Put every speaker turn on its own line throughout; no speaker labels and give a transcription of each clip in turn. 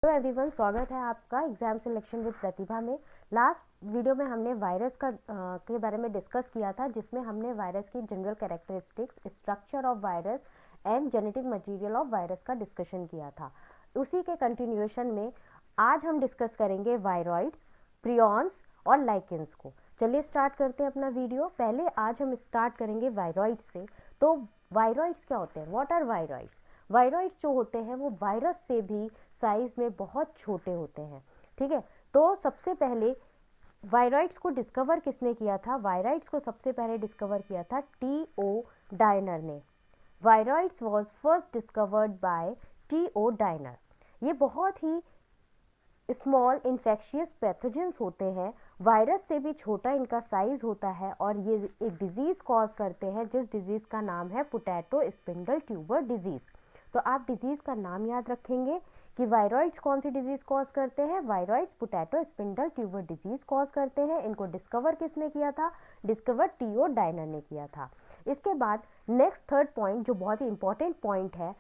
Hello everyone, स्वागत है आपका एग्जाम सिलेक्शन विद प्रतिभा में। लास्ट वीडियो में हमने वायरस के बारे में डिस्कस किया था, जिसमें हमने वायरस की general characteristics, structure of virus and genetic material of virus का डिस्कशन किया था। उसी के कंटिन्यूएशन में आज हम डिस्कस करेंगे वायरॉइड्स, प्रियॉन्स और लाइकेंस को। चलिए स्टार्ट करते हैं अपना वीडियो। पहले आज हम स्टार्ट करेंगे वायरॉइड्स से। तो वायरॉइड्स क्या होते हैं? What are viroids? वायरॉइड्स जो होते हैं वो वायरस से भी साइज में बहुत छोटे होते हैं। ठीक है, तो सबसे पहले वायरॉइड्स को डिस्कवर किसने किया था? वायरॉइड्स को सबसे पहले डिस्कवर किया था T.O. डायनर ने। Viroids was first discovered by T.O. Diner. ये बहुत ही स्मॉल इन्फेक्शियस पैथोजेंस होते हैं, वायरस से भी छोटा इनका साइज होता है और ये एक डिजीज कॉज करते हैं, जिस डिजीज का नाम है पोटैटो स्पिंडल ट्यूबर डिजीज। तो आप डिजीज का नाम याद रखेंगे कि वायरॉइड्स कौन सी डिजीज कॉज करते हैं? Viroids potato spindle tuber disease cause करते हैं। इनको डिस्कवर किसने किया था? Discover T.O. डायनर ने किया था। इसके बाद नेक्स्ट थर्ड पॉइंट, जो बहुत ही इंपॉर्टेंट पॉइंट है,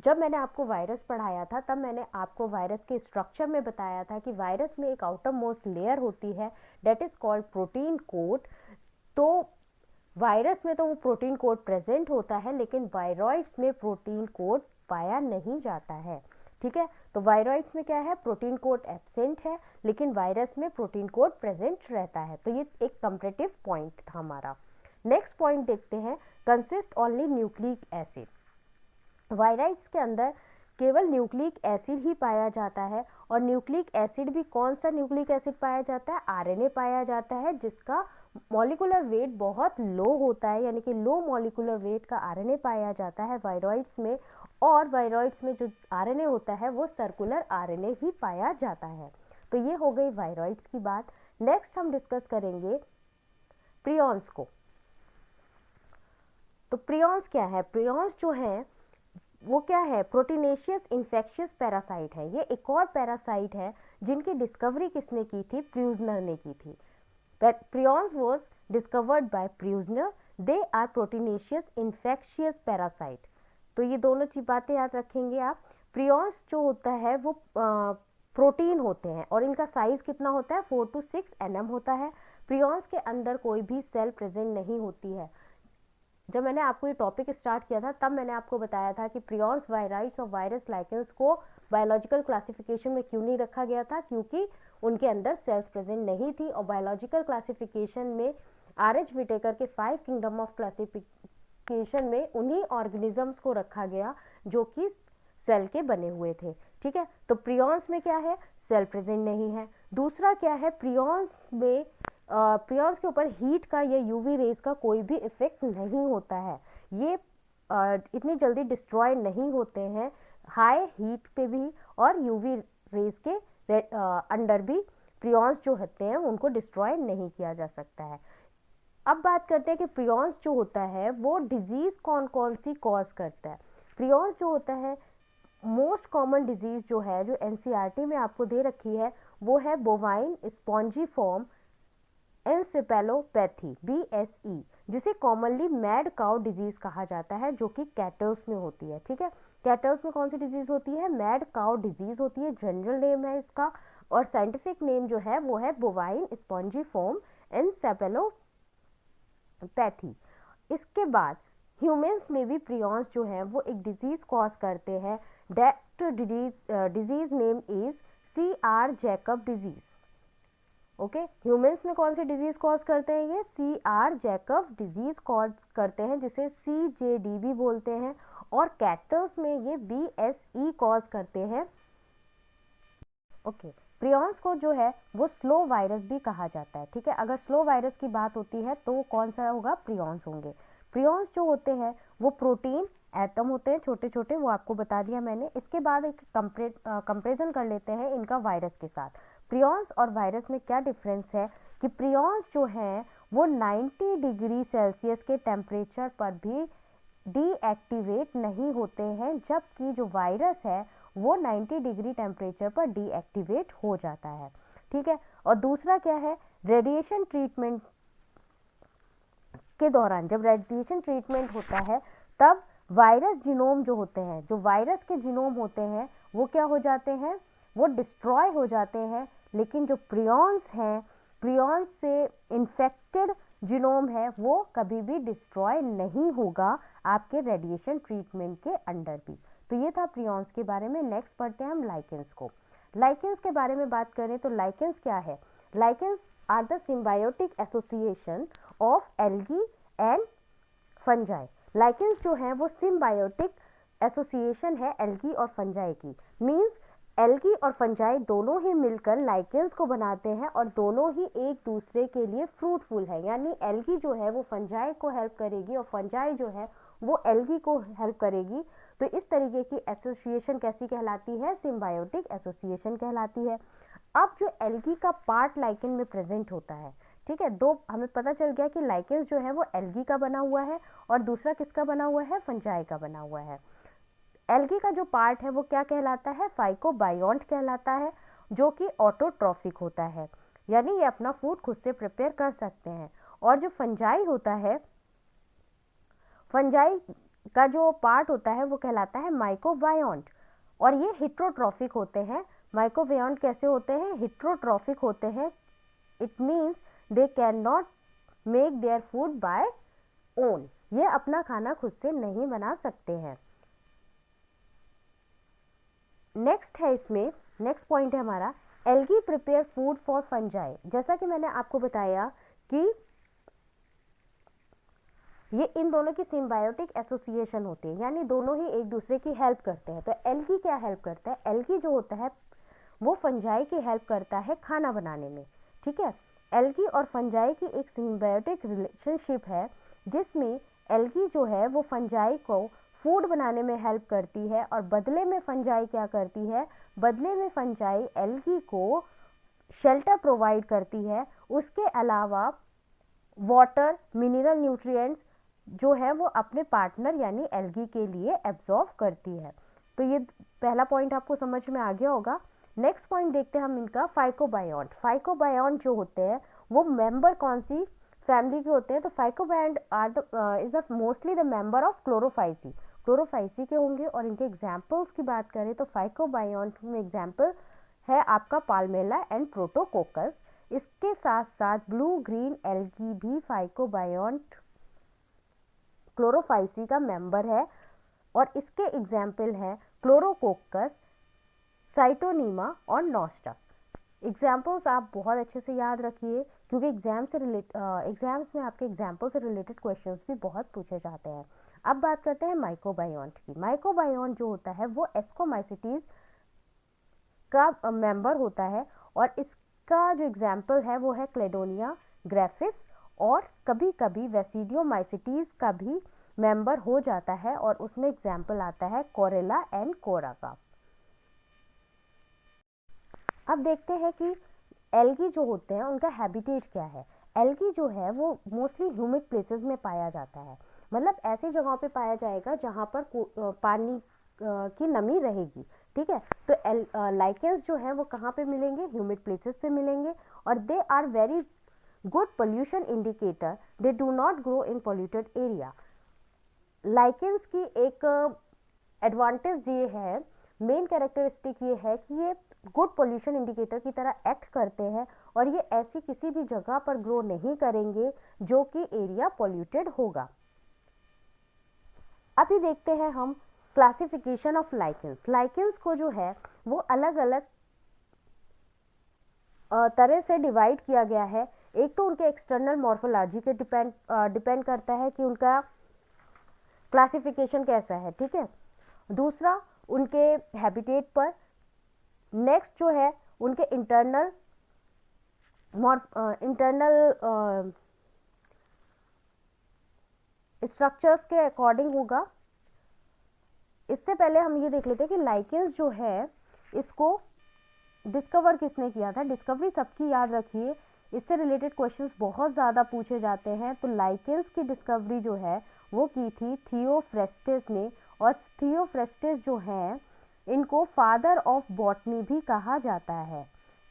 जब मैंने आपको वायरस पढ़ाया था तब मैंने आपको वायरस के स्ट्रक्चर में बताया था कि वायरस में एक आउटर मोस्ट लेयर होती है, that is called protein coat. तो वायरस में तो वो प्रोटीन कोट प्रेजेंट होता है, लेकिन वायरॉइड्स में प्रोटीन कोट पाया नहीं जाता है। ठीक है, तो वायरॉइड्स में क्या है? प्रोटीन कोट एब्सेंट है, लेकिन वायरस में प्रोटीन कोट प्रेजेंट रहता है। तो ये एक कंपैरेटिव पॉइंट था हमारा। नेक्स्ट पॉइंट देखते हैं, consist only nucleic acid. Viroids के अंदर केवल न्यूक्लिक एसिड ही पाया जाता है, और न्यूक्लिक एसिड भी कौन सा न्यूक्लिक एसिड पाया जाता है? आरएनए पाया जाता है, जिसका मॉलिक्यूलर वेट बहुत लो होता है, यानी कि लो मॉलिक्यूलर वेट का आरएनए पाया जाता है वायरॉइड्स में। और वायरॉइड्स में जो आरएनए होता है वो सर्कुलर आरएनए ही पाया जाता है। तो ये हो गई वायरॉइड्स की बात। नेक्स्ट हम डिस्कस करेंगे प्रियॉन्स को। तो प्रियॉन्स क्या है? प्रियॉन्स जो है वो क्या है? प्रोटीनेशियस इन्फेक्शियस पैरासाइट है। ये एक और पैरासाइट है जिनकी डिस्कवरी किसने की थी? प्रियूजनर ने की थी। Prions was discovered by Prusiner. They are proteinaceous infectious parasite. तो ये दोनों चीज बातें याद रखेंगे आप। प्रियॉन्स जो होता है वो प्रोटीन होते हैं और इनका साइज कितना होता है? 4 to 6 nm होता है। प्रियॉन्स के अंदर कोई भी सेल प्रेजेंट नहीं होती है। जब मैंने आपको ये टॉपिक स्टार्ट किया था तब मैंने आपको बताया था कि प्रियॉन्स, वायरॉइड्स और वायरस लाइकेंस को बायोलॉजिकल क्लासिफिकेशन में क्यों नहीं रखा गया था? क्योंकि उनके अंदर सेल्स प्रेजेंट नहीं थी। और बायोलॉजिकल क्लासिफिकेशन में R.H. विटेकर के 5 किंगडम ऑफ क्लासिफिकेशन में उन्हीं ऑर्गेनिजम्स को रखा गया जो कि सेल के बने हुए थे। ठीक है, तो प्रियॉन्स में क्या है? सेल प्रेजेंट नहीं है। दूसरा क्या है? प्रियॉन्स में प्रियॉन्स के ऊपर हीट का या यूवी रेज का कोई भी इफेक्ट नहीं होता है। ये इतनी जल्दी डिस्ट्रॉय नहीं होते हैं हाई हीट पे भी, और यूवी रेज के अंडर भी प्रियॉन्स जो होते हैं उनको डिस्ट्रॉय नहीं किया जा सकता है। अब बात करते हैं कि प्रियॉन्स जो होता है वो डिजीज कौन कौन सी कॉज करता है। प्रियॉन्स जो होता है, मोस्ट कॉमन डिजीज जो है, जो एनसीईआरटी में आपको दे रखी है, वो है बोवाइन स्पॉन्जीफॉर्म एनसेफेलोपैथी, BSE, जिसे कॉमनली मैड काउ डिजीज कहा जाता है, जो कि कैटल्स में होती है। ठीक है, कैटल्स में कौन सी डिजीज होती है? मैड काउ डिजीज होती है। जनरल नेम है इसका, और साइंटिफिक नेम जो है वो है बोवाइन स्पॉन्जीफॉर्म एनसेफेलोपैथी। इसके बाद ह्यूमंस में भी प्रियॉन्स जो है वो एक डिजीज कॉज करते हैं। That disease name is CR Jacob disease. Okay, humans में कौन सी डिजीज कॉज करते हैं? ये CR जैकब डिजीज कॉज करते हैं, जिसे CJD भी बोलते हैं। और कैटल्स में ये BSE कॉज करते हैं। ओके, प्रियॉन्स को जो है वो स्लो वायरस भी कहा जाता है। ठीक है, अगर स्लो वायरस की बात होती है तो कौन सा होगा? प्रियॉन्स होंगे। प्रियॉन्स जो होते हैं वो प्रोटीन एटम होते हैं, छोटे छोटे, वो आपको बता दिया मैंने। इसके बाद एक कंपेरिजन कर लेते हैं इनका वायरस के साथ। प्रियॉन्स और वायरस में क्या डिफरेंस है कि प्रियॉन्स जो हैं वो 90 डिग्री सेल्सियस के टेम्परेचर पर भी डीएक्टिवेट नहीं होते हैं, जबकि जो वायरस है वो 90 डिग्री टेम्परेचर पर डीएक्टिवेट हो जाता है। ठीक है, और दूसरा क्या है? रेडिएशन ट्रीटमेंट के दौरान, जब रेडिएशन ट्रीटमेंट होता है तब वायरस जीनोम जो होते हैं, जो वायरस के जीनोम होते हैं, वो क्या हो जाते हैं? वो डिस्ट्रॉय हो जाते हैं, लेकिन जो प्रियॉन्स हैं, प्रियॉन्स से इन्फेक्टेड जीनोम है वो कभी भी डिस्ट्रॉय नहीं होगा आपके रेडिएशन ट्रीटमेंट के अंडर भी। तो ये था प्रियॉन्स के बारे में। नेक्स्ट पढ़ते हैं हम लाइकेंस को। लाइकेंस के बारे में बात करें तो लाइकेंस क्या है? Lichens are the symbiotic association of algae and fungi. Lichens जो है वो सिम्बायोटिक एसोसिएशन है एल्गी और फंजाई की। मीन्स एल्गी और फंजाई दोनों ही मिलकर लाइकेंस को बनाते हैं और दोनों ही एक दूसरे के लिए फ्रूटफुल है। यानी एल्गी जो है वो फंजाई को हेल्प करेगी और फंजाई जो है वो एल्गी को हेल्प करेगी। तो इस तरीके की एसोसिएशन कैसी कहलाती है? सिम्बायोटिक एसोसिएशन कहलाती है। अब जो एल्गी का पार्ट लाइकेन में प्रेजेंट होता है, ठीक है, दो हमें पता चल गया कि लाइकेंस जो है वो एल्गी का बना हुआ है और दूसरा किसका बना हुआ है? फंजाई का बना हुआ है। एल्गी का जो पार्ट है वो क्या कहलाता है? फाइकोबायोन्ट कहलाता है, जो कि ऑटोट्रॉफिक होता है, यानी ये अपना फूड खुद से प्रिपेयर कर सकते हैं। और जो फंजाई होता है, फंजाई का जो पार्ट होता है वो कहलाता है माइकोबायोन्ट, और ये हिट्रोट्रॉफिक होते हैं। माइकोबायोन्ट कैसे होते हैं? हिट्रोट्रॉफिक होते हैं। It means they can not make their food by own, ये अपना खाना खुद से नहीं बना सकते हैं। नेक्स्ट है इसमें, नेक्स्ट पॉइंट है हमारा, algae prepare food for fungi. जैसा कि मैंने आपको बताया कि ये इन दोनों की सिम्बायोटिक एसोसिएशन होती है, यानी दोनों ही एक दूसरे की हेल्प करते हैं। तो एल्गी क्या हेल्प करता है? एल्गी जो होता है वो फंजाई की हेल्प करता है खाना बनाने में, ठीक है। एल्गी और फंजाई की एक सिम्बायोटिक रिलेशनशिप है, जिसमें एल्गी जो है वो फंजाई को फूड बनाने में हेल्प करती है और बदले में फंजाई क्या करती है? बदले में फंजाई एल्गी को शेल्टर प्रोवाइड करती है। उसके अलावा वाटर, मिनरल न्यूट्रिएंट्स जो है वो अपने पार्टनर यानी एल्गी के लिए एब्जॉर्ब करती है। तो ये पहला पॉइंट आपको समझ में आ गया होगा। नेक्स्ट पॉइंट देखते हैं हम इनका, फाइकोबायोन्ट। फाइकोबायोन्ट जो होते हैं वो मेंबर कौन सी फैमिली के होते हैं? तो phycobiont are the is the mostly the member of Chlorophyceae, Chlorophyceae के होंगे। और इनके एग्जाम्पल्स की बात करें तो फाइकोबायोन्ट में एग्जाम्पल है आपका पाल्मेला एंड प्रोटोकोकस। इसके साथ साथ ब्लू ग्रीन एल्गी भी फाइकोबायोन्ट क्लोरोफाइसी का मेंबर है, और इसके एग्जाम्पल है क्लोरोकोकस, साइटोनीमा और नॉस्टक। एग्जाम्पल्स आप बहुत अच्छे से याद रखिए, क्योंकि एग्जाम्स में आपके एग्जाम्पल से रिलेटेड क्वेश्चंस भी बहुत पूछे जाते हैं। अब बात करते हैं माइकोबायोन्ट की। माइकोबायोन्ट जो होता है वो एस्कोमाइसिटीज का मेंबर होता है, और इसका जो एग्जाम्पल है वो है क्लेडोनिया ग्रेफिस, और कभी कभी वेसिडियोमाइसिटीज का भी मेंबर हो जाता है, और उसमें एग्जाम्पल आता है कोरेला एंड कोरा का। अब देखते हैं कि एल्गी जो होते हैं उनका हैबिटेट क्या है। एल्गी जो है वो मोस्टली ह्यूमिड प्लेसेस में पाया जाता है, मतलब ऐसी जगहों पे पाया जाएगा जहाँ पर पानी की नमी रहेगी, ठीक है। तो लाइकेंस जो है वो कहाँ पे मिलेंगे? ह्यूमिड प्लेसेस पे मिलेंगे, और they are very good pollution indicator, they do not grow in polluted area. Lichens की एक एडवांटेज ये है, मेन कैरेक्टरिस्टिक ये है कि ये गुड पोल्यूशन इंडिकेटर की तरह एक्ट करते हैं, और ये ऐसी किसी भी जगह पर ग्रो नहीं करेंगे जो कि एरिया पोल्यूटेड होगा। अभी देखते हैं हम क्लासिफिकेशन ऑफ लाइकेंस। लाइकेंस को जो है वो अलग अलग तरह से डिवाइड किया गया है। एक तो उनके एक्सटर्नल मॉर्फोलॉजी के डिपेंड करता है कि उनका क्लासिफिकेशन कैसा है, ठीक है। दूसरा उनके हैबिटेट पर। नेक्स्ट जो है उनके इंटरनल स्ट्रक्चर्स के अकॉर्डिंग होगा। इससे पहले हम ये देख लेते हैं कि लाइकेंस जो है इसको डिस्कवर किसने किया था। डिस्कवरी सबकी याद रखिए, इससे रिलेटेड क्वेश्चंस बहुत ज़्यादा पूछे जाते हैं। तो लाइकेंस की डिस्कवरी जो है वो की थी थियोफ्रेस्टिस ने, और थियोफ्रेस्टिस जो हैं इनको फादर ऑफ बॉटनी भी कहा जाता है।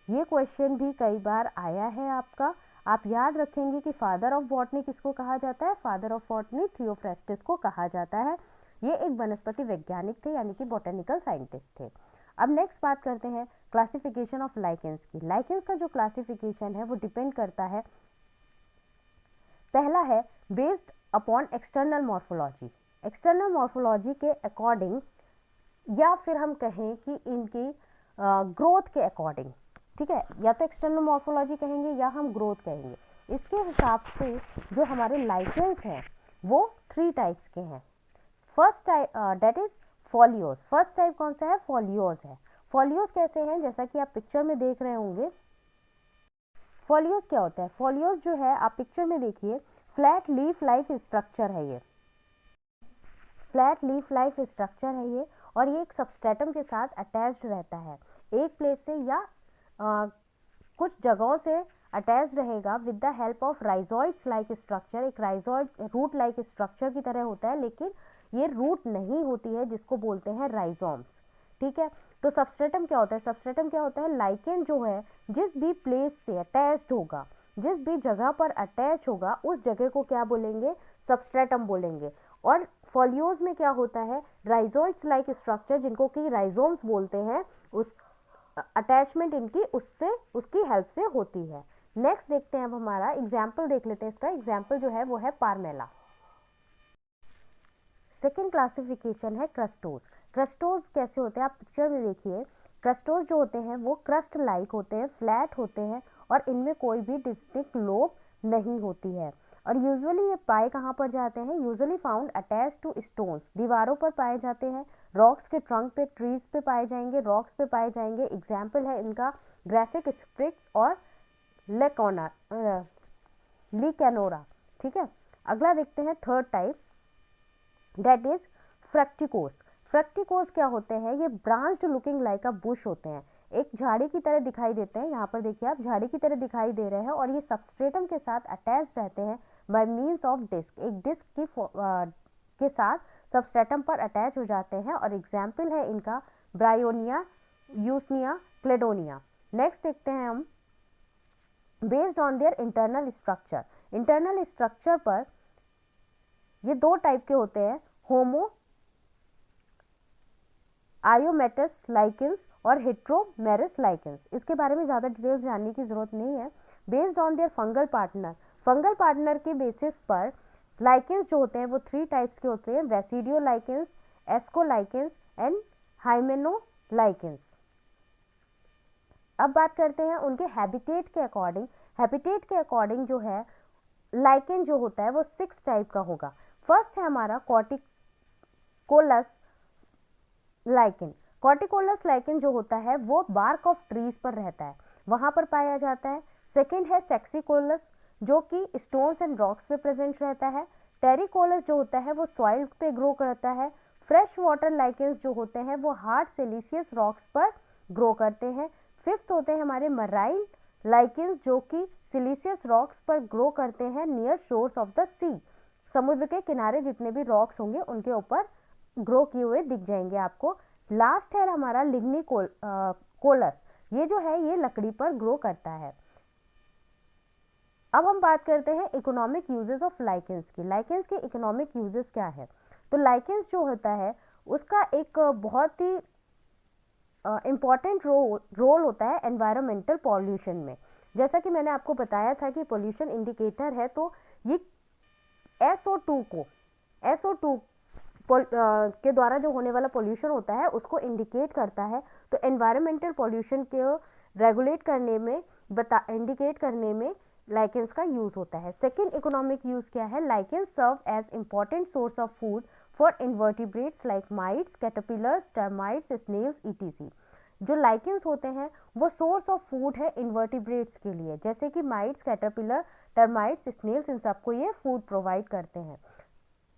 ये क्वेश्चन भी कई बार आया है आपका, आप याद रखेंगे कि फादर ऑफ बॉटनी किसको कहा जाता है? फादर ऑफ बॉटनी थियोफ्रेस्टिस को कहा जाता है। ये एक वनस्पति वैज्ञानिक थे, यानी कि बॉटनिकल साइंटिस्ट थे। अब नेक्स्ट बात करते हैं क्लासिफिकेशन ऑफ लाइकेंस की। लाइकेंस का जो क्लासिफिकेशन है वो डिपेंड करता है, पहला है based upon external morphology. External morphology के अकॉर्डिंग, या फिर हम कहें कि इनकी ग्रोथ के अकॉर्डिंग, ठीक है, या तो एक्सटर्नल मॉर्फोलॉजी कहेंगे या हम ग्रोथ कहेंगे। इसके हिसाब से जो हमारे लाइकेंस हैं वो 3 टाइप्स के हैं। First type that is folios. First type कौन सा है? फोलियोज है। फोलियोज कैसे हैं? जैसा कि आप पिक्चर में देख रहे होंगे। फोलियोज क्या होता है? फोलियोज जो है, आप पिक्चर में देखिए, फ्लैट लीफ लाइक स्ट्रक्चर है। ये फ्लैट लीफ लाइक स्ट्रक्चर है ये, और ये एक सबस्ट्रेटम के साथ अटैच्ड रहता है, एक प्लेस से या कुछ जगहों से अटैच रहेगा with the help of rhizoids like structure. एक राइजोइड रूट लाइक स्ट्रक्चर की तरह होता है, लेकिन ये रूट नहीं होती है, जिसको बोलते हैं राइजोम्स, ठीक है। तो सबस्ट्रेटम क्या होता है? सबस्ट्रेटम क्या होता है? लाइकेन जो है जिस भी प्लेस से अटैच्ड होगा, जिस भी जगह पर अटैच होगा, उस जगह को क्या बोलेंगे? सबस्ट्रेटम बोलेंगे। और फोलियोज में क्या होता है? राइजोइड्स लाइक स्ट्रक्चर, जिनको कि राइजोम्स बोलते हैं, उस अटैचमेंट इनकी उसकी हेल्प से होती है। नेक्स्ट देखते हैं, अब हमारा एग्जाम्पल देख लेते हैं। इसका एग्जाम्पल जो है वो है पारमेला। सेकेंड क्लासिफिकेशन है क्रस्टोज। क्रस्टोज कैसे होते हैं? आप पिक्चर में देखिए, क्रस्टोज जो होते हैं वो क्रस्ट लाइक होते हैं, फ्लैट होते हैं, और इनमें कोई भी डिस्टिंक्ट लोब नहीं होती है। और यूजुअली ये पाए कहाँ पर जाते हैं? Usually found attach to stones, दीवारों पर पाए जाते हैं, रॉक्स के ट्रंक पे, ट्रीज पे पाए जाएंगे, रॉक्स पे पाए जाएंगे। एग्जाम्पल है इनका ग्राफिक स्प्रिक्स और लिकैनोरा, ठीक है। अगला देखते हैं थर्ड टाइप, दैट इज फ्रक्टिकोस। फ्रक्टिकोस क्या होते हैं? ये branched looking like a bush होते हैं, एक झाड़ी की तरह दिखाई देते हैं। यहाँ पर देखिए आप, झाड़ी की तरह दिखाई दे रहे हैं, और ये सबस्ट्रेटम के साथ अटैच रहते हैं बाय मीन्स ऑफ डिस्क। एक डिस्क के साथ सबस्ट्रेटम पर अटैच हो जाते हैं, और एग्जाम्पल है इनका ब्रायोनिया, यूसनिया, क्लेडोनिया। नेक्स्ट देखते हैं हम, based on their internal structure. Internal structure पर ये 2 टाइप के होते हैं, होमो आयोमेटस लाइकेंस और हेट्रोमेरस लाइकेंस। इसके बारे में ज़्यादा डिटेल्स जानने की जरूरत नहीं है। Based on their fungal partner, fungal partner के बेसिस पर लाइकेंस जो होते हैं वो 3 टाइप्स के होते हैं, वेसिडियो लाइकेंस, एस्को लाइकेंस एंड हाइमेनो लाइकेंस। अब बात करते हैं उनके हैबिटेट के अकॉर्डिंग। हैबिटेट के अकॉर्डिंग जो है लाइकेन जो होता है वो 6 टाइप का होगा। फर्स्ट है हमारा कॉर्टिकोलस लाइकेन। कॉर्टिकोलस लाइकेन जो होता है वो बार्क ऑफ ट्रीज पर रहता है, वहां पर पाया जाता है। सेकेंड है सेक्सिकोलस, जो कि स्टोन्स एंड रॉक्स पे प्रेजेंट रहता है। टेरिकोलस जो होता है वो सॉइल पे ग्रो करता है। फ्रेश वाटर लाइकेंस जो होते हैं वो हार्ड सिलिशियस रॉक्स पर ग्रो करते हैं। फिफ्थ होते हैं हमारे मराइन लाइकेंस, जो कि सिलिशियस रॉक्स पर ग्रो करते हैं नियर शोर्स ऑफ द सी। समुद्र के किनारे जितने भी रॉक्स होंगे उनके ऊपर ग्रो किए हुए दिख जाएंगे आपको। लास्ट है हमारा लिग्निकोलस, ये जो है ये लकड़ी पर ग्रो करता है। अब हम बात करते हैं इकोनॉमिक यूजेस ऑफ लाइकेंस की। लाइकेंस के इकोनॉमिक यूजेस क्या है? तो लाइकेंस जो होता है उसका एक बहुत ही इम्पॉर्टेंट रोल होता है एनवायरमेंटल पॉल्यूशन में। जैसा कि मैंने आपको बताया था कि पॉल्यूशन इंडिकेटर है, तो ये SO2 के द्वारा जो होने वाला पॉल्यूशन होता है उसको इंडिकेट करता है। तो एनवायरमेंटल पॉल्यूशन को रेगुलेट करने में, इंडिकेट करने में लाइकेंस का यूज होता है। सेकेंड इकोनॉमिक यूज क्या है? Lichens serve as important source of food for invertebrates like mites, caterpillars, termites, snails etc। जो लाइकेंस होते हैं वो सोर्स ऑफ फूड है इन्वर्टिब्रेट्स के लिए, जैसे कि माइट्स, कैटरपिलर, टर्माइट्स, स्नेल्स, इन सबको ये फूड प्रोवाइड करते हैं।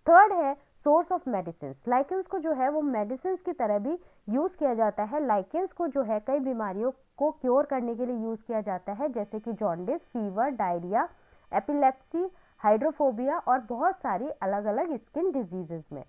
थर्ड है सोर्स ऑफ मेडिसिन। लाइकेंस को जो है वो मेडिसिन की तरह भी यूज किया जाता है। लाइकेंस को जो है कई बीमारियों को क्योर करने के लिए यूज किया जाता है, जैसे कि jaundice, fever, diarrhoea, epilepsy, hydrophobia और बहुत सारी अलग अलग स्किन डिजीजेस में।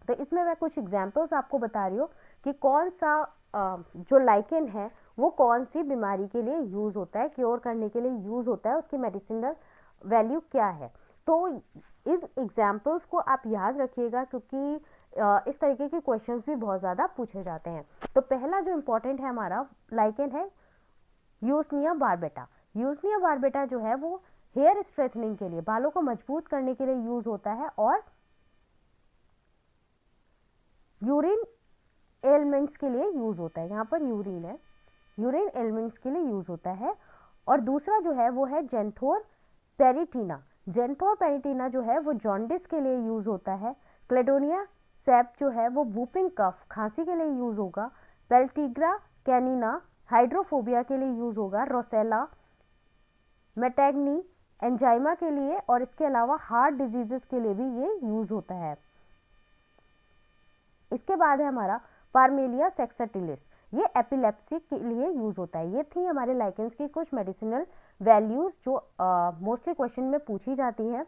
तो इसमें मैं कुछ एग्जांपल्स आपको बता रही हूँ कि कौन सा जो लाइकेन है वो कौन सी बीमारी के लिए यूज होता है, क्योर करने के लिए यूज होता है, उसकी मेडिसिनल वैल्यू क्या है। तो इन एग्जाम्पल्स को आप याद रखिएगा, क्योंकि इस तरीके के क्वेश्चंस भी बहुत ज़्यादा पूछे जाते हैं। तो पहला जो इम्पोर्टेंट है हमारा लाइकेन है यूसनिया बारबेटा। यूसनिया बारबेटा जो है वो हेयर स्ट्रेथनिंग के लिए, बालों को मजबूत करने के लिए यूज होता है, और यूरिन एलिमेंट्स के लिए यूज होता है। यहाँ पर यूरिन है, यूरिन एलिमेंट्स के लिए यूज होता है। और दूसरा जो है वो है जेंथोर पेरिटीना। जेंथोर पेरिटीना जो है वो जॉन्डिस के लिए यूज होता है। क्लेडोनिया सेप जो है वो वूपिंग कफ, खांसी के लिए यूज होगा। पेल्टिग्रा कैनिना हाइड्रोफोबिया के लिए यूज होगा। रोसेला मेटैग्नी एंजाइमा के लिए, और इसके अलावा हार्ट डिजीजेस के लिए भी ये यूज होता है। इसके बाद है हमारा पार्मेलिया सेक्सटिलिस, ये एपिलेप्सी के लिए यूज होता है। ये थी हमारे लाइकेंस की कुछ मेडिसिनल वैल्यूज जो मोस्टली क्वेश्चन में पूछी जाती हैं,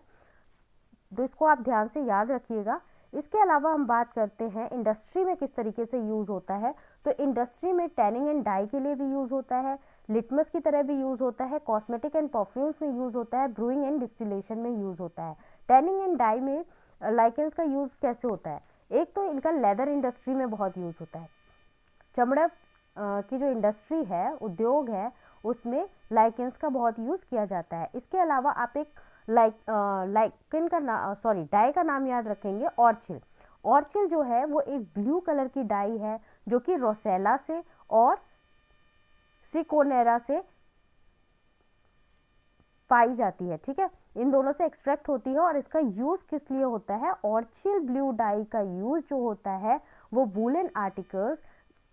तो इसको आप ध्यान से याद रखिएगा। इसके अलावा हम बात करते हैं इंडस्ट्री में किस तरीके से यूज होता है। तो इंडस्ट्री में टैनिंग एंड डाई के लिए भी यूज होता है, लिटमस की तरह भी यूज होता है, कॉस्मेटिक एंड परफ्यूम्स में यूज होता है, ब्रूइंग एंड डिस्टिलेशन में यूज होता है। टैनिंग एंड डाई में लाइकेंस का यूज कैसे होता है? एक तो इनका लेदर इंडस्ट्री में बहुत यूज होता है, चमड़ा की जो इंडस्ट्री है, उद्योग है, उसमें लाइकेंस का बहुत यूज किया जाता है। इसके अलावा आप एक लाइकेन का डाई का नाम याद रखेंगे, ऑर्चिल। ऑर्चिल जो है वो एक ब्लू कलर की डाई है जो कि रोसेला से और सिकोनेरा से पाई जाती है, ठीक है, इन दोनों से एक्सट्रैक्ट होती है। और इसका यूज किस लिए होता है? ऑर्चिल ब्लू डाई का यूज जो होता है वो वूलन आर्टिकल्स,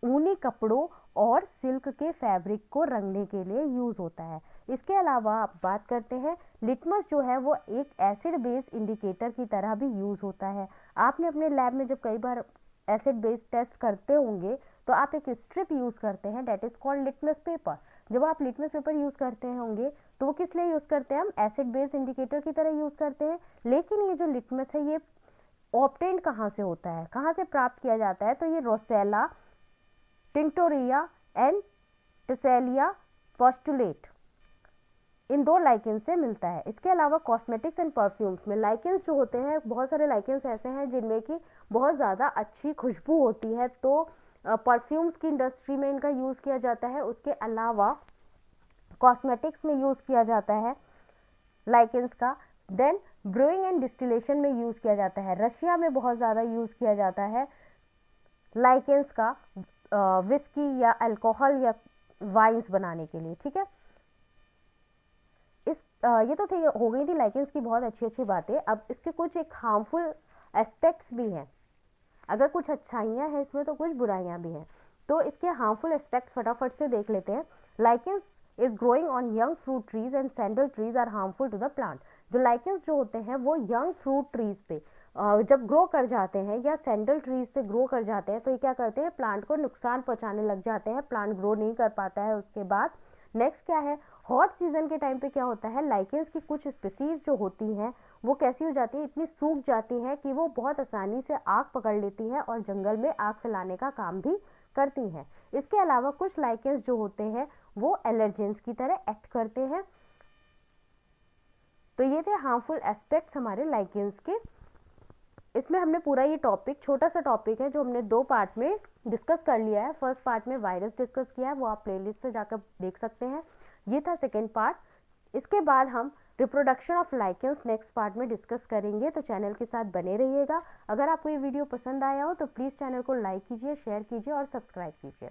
ऊनी कपड़ों और सिल्क के फैब्रिक को रंगने के लिए यूज होता है। इसके अलावा आप बात करते हैं लिटमस जो है वो एक एसिड बेस इंडिकेटर की तरह भी यूज होता है। आपने अपने लैब में जब कई बार एसिड बेस टेस्ट करते होंगे तो आप एक स्ट्रिप यूज करते हैं, that is called litmus paper. जब आप लिटमस पेपर यूज करते होंगे तो वो किस लिए यूज करते हैं? हम एसिड बेस इंडिकेटर की तरह यूज करते हैं। लेकिन ये जो लिटमस है ये ऑब्टेन्ड कहाँ से होता है, कहाँ से प्राप्त किया जाता है? तो ये रोसेला, टिंक्टोरिया एंड टेसेलिया पोस्टुलेट, इन दो लाइकेंस से मिलता है। इसके अलावा कॉस्मेटिक्स एंड परफ्यूम्स में लाइकेंस जो होते हैं, बहुत सारे लाइकेंस ऐसे हैं जिनमें कि बहुत ज़्यादा अच्छी खुशबू होती है, तो परफ्यूम्स की इंडस्ट्री में इनका यूज़ किया जाता है। उसके अलावा कॉस्मेटिक्स में यूज़ किया जाता है लाइकेंस का। देन ब्रूइंग एंड डिस्टिलेशन में यूज़ किया जाता है। रशिया में बहुत ज़्यादा यूज़ किया जाता है लाइकेंस का विस्की या अल्कोहल या वाइन्स बनाने के लिए, ठीक है। ये तो थी हो गई थी लाइकेंस की बहुत अच्छी अच्छी बातें। अब इसके कुछ एक हार्मफुल एस्पेक्ट्स भी हैं। अगर कुछ अच्छाइयाँ हैं इसमें तो कुछ बुराइयाँ भी हैं। तो इसके हार्मफुल एस्पेक्ट्स फटाफट से देख लेते हैं। Lichens is growing on young fruit trees and sandal trees are harmful to the plant. जो लाइकेंस जो होते हैं वो यंग फ्रूट ट्रीज पे जब ग्रो कर जाते हैं या सैंडल ट्रीज पे ग्रो कर जाते हैं तो ये क्या करते हैं? प्लांट को नुकसान पहुंचाने लग जाते हैं, प्लांट ग्रो नहीं कर पाता है उसके बाद। नेक्स्ट क्या है? हॉट सीजन के टाइम पे क्या होता है? लाइकेंस की कुछ स्पीसीज जो होती हैं वो कैसी हो जाती है? इतनी सूख जाती है कि वो बहुत आसानी से आग पकड़ लेती है और जंगल में आग फैलाने का काम भी करती हैं। इसके अलावा कुछ लाइकेंस जो होते हैं वो एलर्जेंस की तरह एक्ट करते हैं। तो ये थे हार्मफुल एस्पेक्ट्स हमारे लाइकेंस के। इसमें हमने पूरा ये टॉपिक, छोटा सा टॉपिक है जो हमने 2 पार्ट में डिस्कस कर लिया है। फर्स्ट पार्ट में वायरस डिस्कस किया है, वो आप प्लेलिस्ट से जाकर देख सकते हैं। ये था सेकेंड पार्ट। इसके बाद हम reproduction of lichens next part में डिस्कस करेंगे, तो चैनल के साथ बने रहिएगा। अगर आपको ये वीडियो पसंद आया हो तो प्लीज़ चैनल को लाइक कीजिए, शेयर कीजिए और सब्सक्राइब कीजिए।